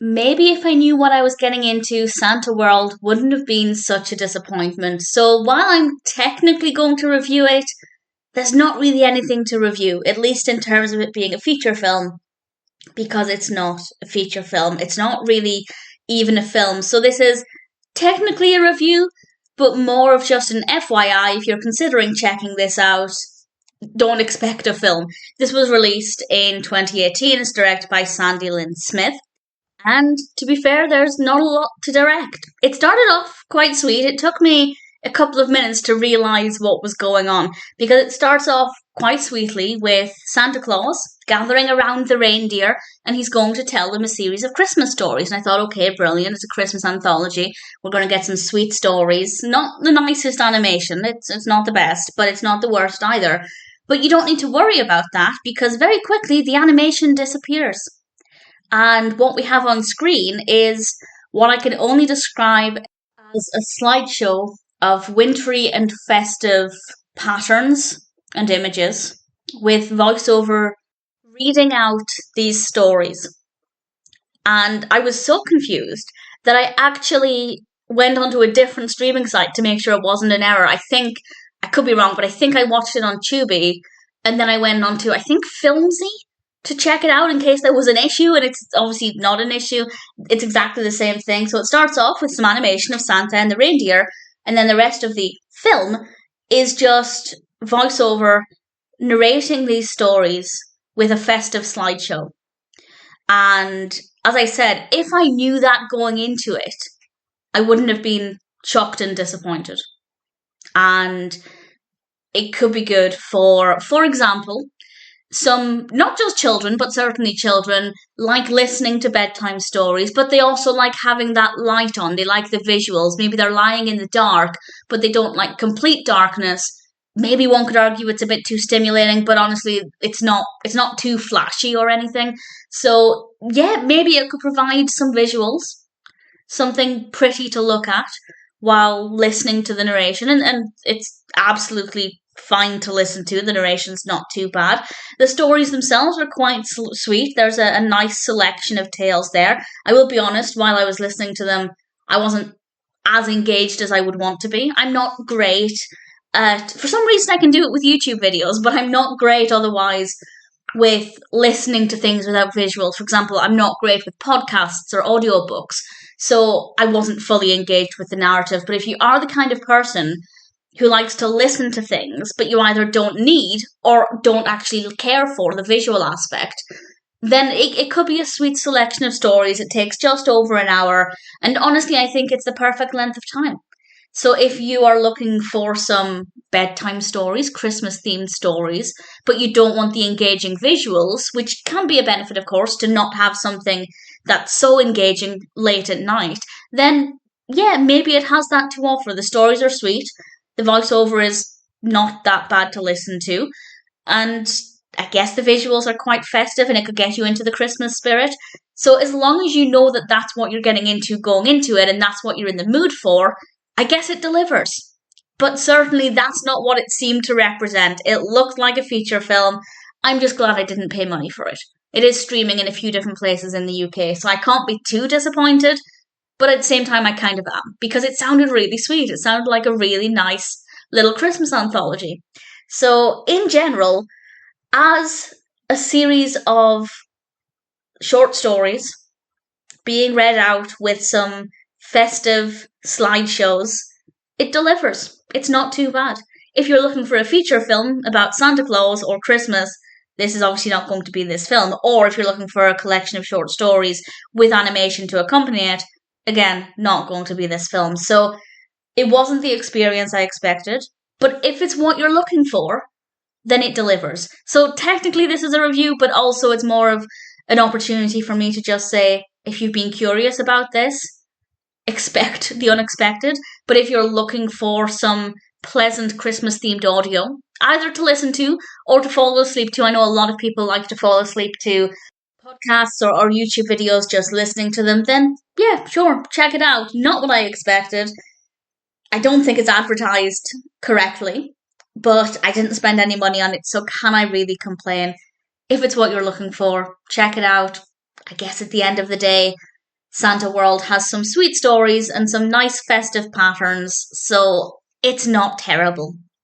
maybe if I knew what I was getting into, Santa World wouldn't have been such a disappointment. So while I'm technically going to review it, there's not really anything to review, at least in terms of it being a feature film, because it's not a feature film. It's not really even a film. So this is technically a review, but more of just an FYI. If you're considering checking this out, don't expect a film. This was released in 2018. It's directed by Sandy Lynn Smith. And to be fair, there's not a lot to direct. It started off quite sweet. It took me a couple of minutes to realise what was going on, because it starts off quite sweetly with Santa Claus gathering around the reindeer, and he's going to tell them a series of Christmas stories. And I thought, okay, brilliant, it's a Christmas anthology. We're going to get some sweet stories. Not the nicest animation, it's not the best, but it's not the worst either. But you don't need to worry about that, because very quickly the animation disappears. And what we have on screen is what I can only describe as a slideshow of wintry and festive patterns and images, with voiceover reading out these stories. And I was so confused that I actually went onto a different streaming site to make sure it wasn't an error. I think, I could be wrong, but I think I watched it on Tubi, and then I went on to, I think, Filmsy, to check it out in case there was an issue, and it's obviously not an issue. It's exactly the same thing. So it starts off with some animation of Santa and the reindeer, and then the rest of the film is just voiceover narrating these stories with a festive slideshow. And as I said, if I knew that going into it, I wouldn't have been shocked and disappointed. And it could be good for example, some, not just children, but certainly children, like listening to bedtime stories, but they also like having that light on. They like the visuals. Maybe they're lying in the dark, but they don't like complete darkness. Maybe one could argue it's a bit too stimulating, but honestly, it's not too flashy or anything. So yeah, maybe it could provide some visuals, something pretty to look at while listening to the narration, and it's absolutely fine to listen to. The narration's not too bad. The stories themselves are quite sweet. There's a nice selection of tales there. I will be honest, while I was listening to them, I wasn't as engaged as I would want to be. I'm not great at, for some reason I can do it with YouTube videos, but I'm not great otherwise with listening to things without visuals. For example, I'm not great with podcasts or audiobooks, so I wasn't fully engaged with the narrative. But if you are the kind of person who likes to listen to things, but you either don't need or don't actually care for the visual aspect, then it could be a sweet selection of stories. It takes just over an hour, and honestly, I think it's the perfect length of time. So if you are looking for some bedtime stories, Christmas-themed stories, but you don't want the engaging visuals, which can be a benefit, of course, to not have something that's so engaging late at night, then yeah, maybe it has that to offer. The stories are sweet, the voiceover is not that bad to listen to, and I guess the visuals are quite festive and it could get you into the Christmas spirit. So as long as you know that that's what you're getting into going into it, and that's what you're in the mood for, I guess it delivers. But certainly that's not what it seemed to represent. It looked like a feature film. I'm just glad I didn't pay money for it. It is streaming in a few different places in the UK, so I can't be too disappointed. But at the same time, I kind of am, because it sounded really sweet. It sounded like a really nice little Christmas anthology. So, in general, as a series of short stories being read out with some festive slideshows, it delivers. It's not too bad. If you're looking for a feature film about Santa Claus or Christmas, this is obviously not going to be this film. Or if you're looking for a collection of short stories with animation to accompany it, again, not going to be this film. So it wasn't the experience I expected, but if it's what you're looking for, then it delivers. So technically this is a review, but also it's more of an opportunity for me to just say, if you've been curious about this, expect the unexpected. But if you're looking for some pleasant Christmas-themed audio, either to listen to or to fall asleep to, I know a lot of people like to fall asleep to podcasts or YouTube videos just listening to them, then yeah, sure, check it out. Not what I expected. I don't think it's advertised correctly, but I didn't spend any money on it, so can I really complain? If it's what you're looking for, check it out. I guess at the end of the day, Santa World has some sweet stories and some nice festive patterns, so it's not terrible.